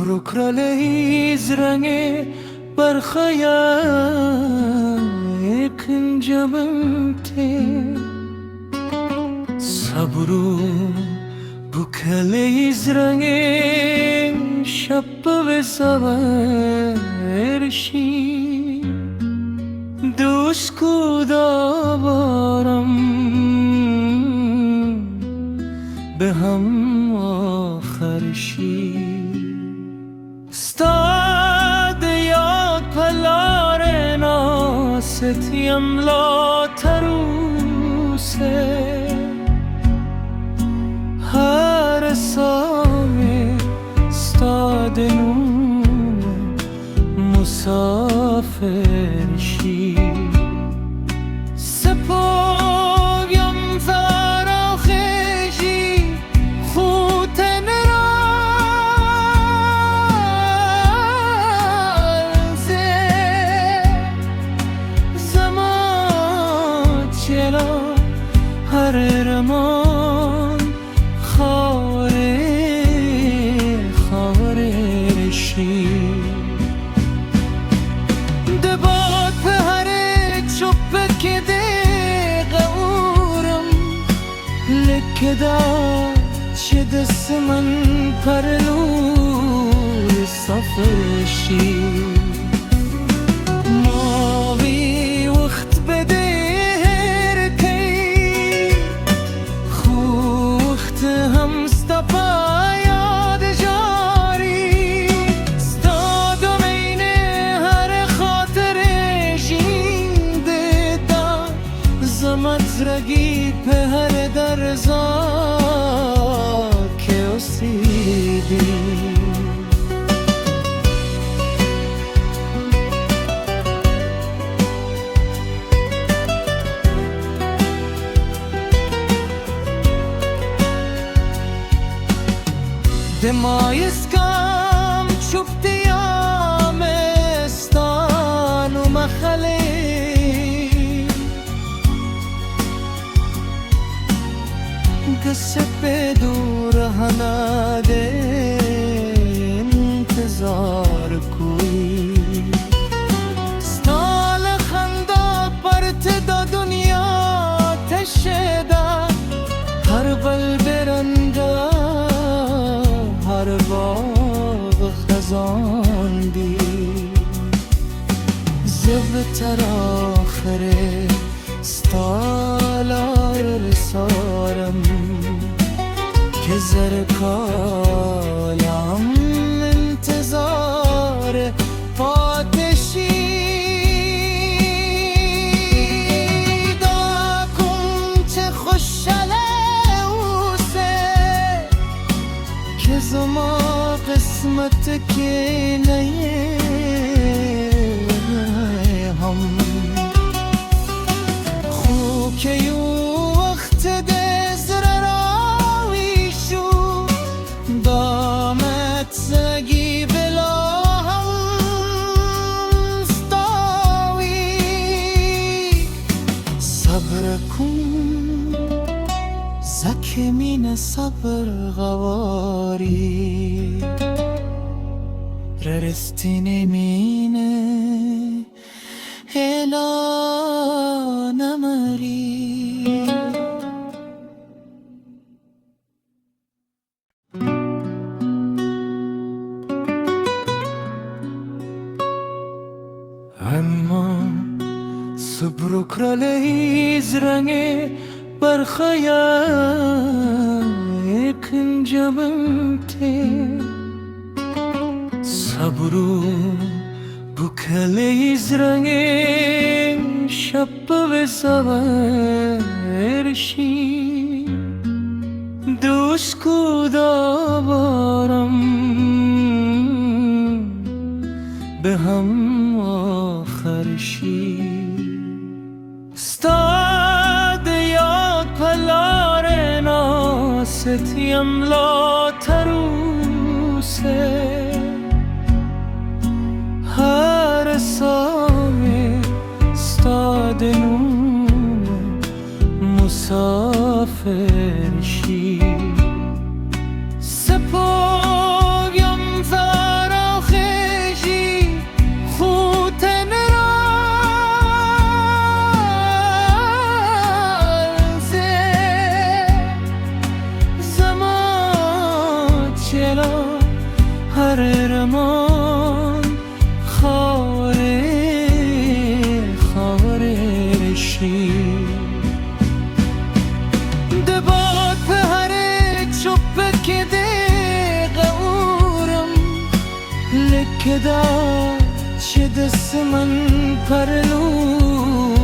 صبر kraleyz rengi berxaya ikincamte sabru bu kraleyz rengi şapı ve saverşi دوشکو داورم به هم آخرشی استاد یاد پلار ناستیم لا تروسه هر سامی استاد نوم مسافرشی سپایم فراخشی خوتن رازه زمان چلا هر رمان خارشی دباد به هر چوبه که لکدا چه دست من پرلور سفرشی ماوی وقت بده هر کی خوخت همستا یاد جاری استادم این هر خاطر جینده دا زمت رگی به هر درزا که اسیدی دمای اسکام چوبتیام استان و مخلی قصه به دور رهنا دے انتظار کوئی ستال خندا پرت دا دنیا تشدا هر بل برندا هر باغ خزان دی زبتر آخره ستالار رسارم که زرکایم انتظار پادشی دا کن چه خوشحاله اوسه که زما قسمت که نیه هم خوک یو وقت ده زکمین صبر غواری ررستین مینه هلا نمری اما صبر kraleyz rengi berxaya ikincamte sabru bu kraleyz rengi şapı ve saverşi دوشکو داورم به هم آخرشی استاد یاد پلار ناستیم لا تروسه هر سامی استاد نوم مسافرشی سپایم بکشی دبات پهره چوبه که دیگه اورم لکه دا چه دست من پرلو